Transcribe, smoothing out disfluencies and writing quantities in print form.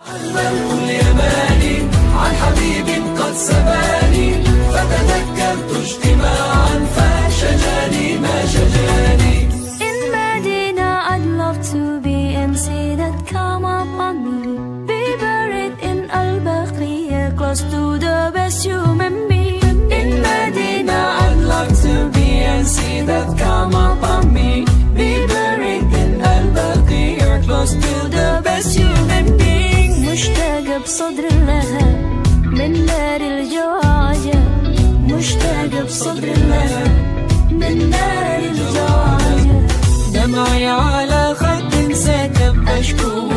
البرق اليماني عن حبيب قد سباني، فتذكرت اجتماعا فشجاني ما شجاني. In Medina I'd love to be and see that come upon me, be buried in Al-Baqiyah close to the best human being. In Medina I'd love to be and see that come upon me, be buried in Al-Baqiyah close to the best human being. مشتاق بصدر لها من نار الجواجة، مشتاق بصدر لها من نار الجواجة. دمعي على خد سكب أشكو